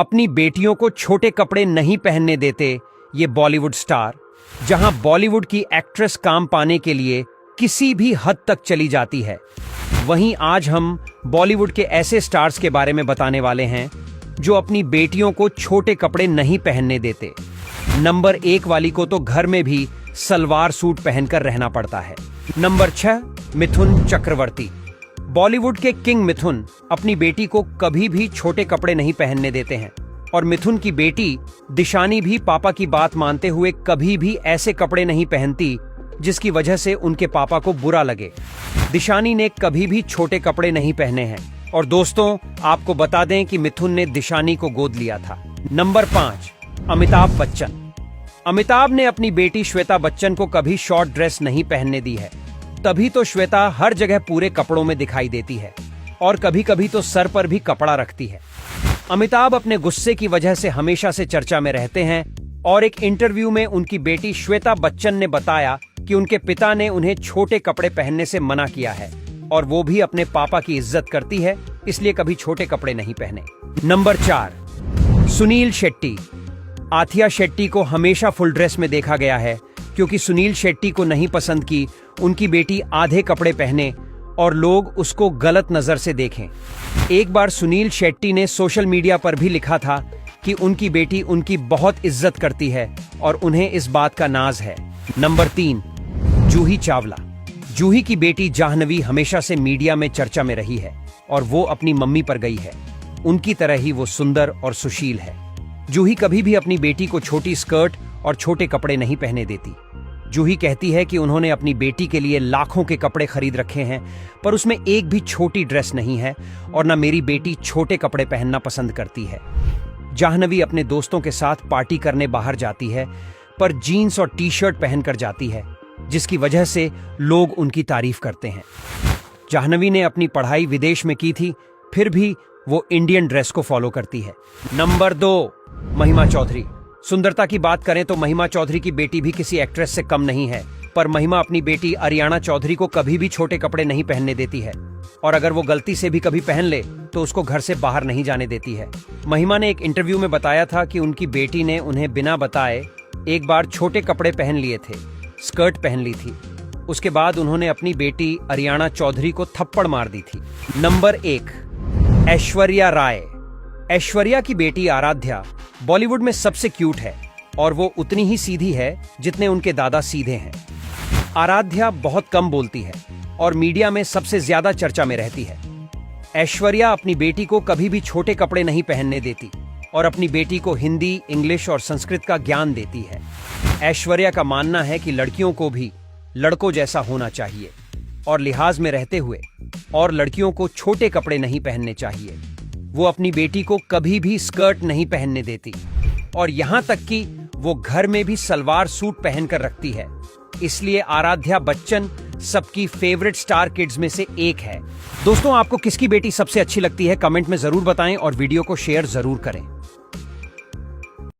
अपनी बेटियों को छोटे कपड़े नहीं पहनने देते ये बॉलीवुड स्टार। जहां बॉलीवुड की एक्ट्रेस काम पाने के लिए किसी भी हद तक चली जाती है, वहीं आज हम बॉलीवुड के ऐसे स्टार्स के बारे में बताने वाले हैं जो अपनी बेटियों को छोटे कपड़े नहीं पहनने देते। नंबर 1 वाली को तो घर में भी सलवार सूट पहनकर रहना पड़ता है। नंबर 6, मिथुन चक्रवर्ती। बॉलीवुड के किंग मिथुन अपनी बेटी को कभी भी छोटे कपड़े नहीं पहनने देते हैं और मिथुन की बेटी दिशानी भी पापा की बात मानते हुए कभी भी ऐसे कपड़े नहीं पहनती जिसकी वजह से उनके पापा को बुरा लगे। दिशानी ने कभी भी छोटे कपड़े नहीं पहने हैं और दोस्तों, आपको बता दें कि मिथुन ने दिशानी को गोद लिया था। नंबर 5, अमिताभ बच्चन। अमिताभ ने अपनी बेटी श्वेता बच्चन को कभी शॉर्ट ड्रेस नहीं पहनने दी है, तभी तो श्वेता हर जगह पूरे कपड़ों में दिखाई देती है और कभी कभी तो सर पर भी कपड़ा रखती है। अमिताभ अपने गुस्से की वजह से हमेशा से चर्चा में रहते हैं और एक इंटरव्यू में उनकी बेटी श्वेता बच्चन ने बताया कि उनके पिता ने उन्हें छोटे कपड़े पहनने से मना किया है और वो भी अपने पापा की इज्जत करती है, इसलिए कभी छोटे कपड़े नहीं पहने। नंबर 4, सुनील शेट्टी। आथिया शेट्टी को हमेशा फुल ड्रेस में देखा गया है क्योंकि सुनील शेट्टी को नहीं पसंद कि उनकी बेटी आधे कपड़े पहने और लोग उसको गलत नजर से देखें। एक बार सुनील शेट्टी ने सोशल मीडिया पर भी लिखा था कि उनकी बेटी उनकी बहुत इज्जत करती है और उन्हें इस बात का नाज है। नंबर 3, जूही चावला। जूही की बेटी जाह्नवी हमेशा से मीडिया में चर्चा में रही है और वो अपनी मम्मी पर गई है। उनकी तरह ही वो सुंदर और सुशील है। जूही कभी भी अपनी बेटी को छोटी स्कर्ट और छोटे कपड़े नहीं पहने देती। जूही कहती है कि उन्होंने अपनी बेटी के लिए लाखों के कपड़े खरीद रखे हैं, पर उसमें एक भी छोटी ड्रेस नहीं है और न मेरी बेटी छोटे कपड़े पहनना पसंद करती है। जाह्नवी अपने दोस्तों के साथ पार्टी करने बाहर जाती है, पर जीन्स और टी शर्ट पहनकर जाती है, जिसकी वजह से लोग उनकी तारीफ करते हैं। जाह्नवी ने अपनी पढ़ाई विदेश में की थी, फिर भी वो इंडियन ड्रेस को फॉलो करती है। नंबर 2, महिमा चौधरी। सुंदरता की बात करें तो महिमा चौधरी की बेटी भी किसी एक्ट्रेस से कम नहीं है, पर महिमा अपनी बेटी अरियाना चौधरी को कभी भी छोटे कपड़े नहीं पहनने देती है और अगर वो गलती से भी कभी पहन ले तो उसको घर से बाहर नहीं जाने देती है। महिमा ने एक इंटरव्यू में बताया था कि उनकी बेटी ने उन्हें बिना बताए एक बार छोटे कपड़े पहन लिए थे, स्कर्ट पहन ली थी। उसके बाद उन्होंने अपनी बेटी अरियाना चौधरी को थप्पड़ मार दी थी। नंबर 1, ऐश्वर्या राय। ऐश्वर्या की बेटी आराध्या बॉलीवुड में सबसे क्यूट है और वो उतनी ही सीधी है जितने उनके दादा सीधे हैं। आराध्या बहुत कम बोलती है और मीडिया में सबसे ज्यादा चर्चा में रहती है। ऐश्वर्या अपनी बेटी को कभी भी छोटे कपड़े नहीं पहनने देती और अपनी बेटी को हिंदी, इंग्लिश और संस्कृत का ज्ञान देती है। ऐश्वर्या का मानना है कि लड़कियों को भी लड़कों जैसा होना चाहिए और लिहाज में रहते हुए और लड़कियों को छोटे कपड़े नहीं पहनने चाहिए। वो अपनी बेटी को कभी भी स्कर्ट नहीं पहनने देती और यहाँ तक कि वो घर में भी सलवार सूट पहनकर रखती है। इसलिए आराध्या बच्चन सबकी फेवरेट स्टार किड्स में से एक है। दोस्तों, आपको किसकी बेटी सबसे अच्छी लगती है कमेंट में जरूर बताएं और वीडियो को शेयर जरूर करें।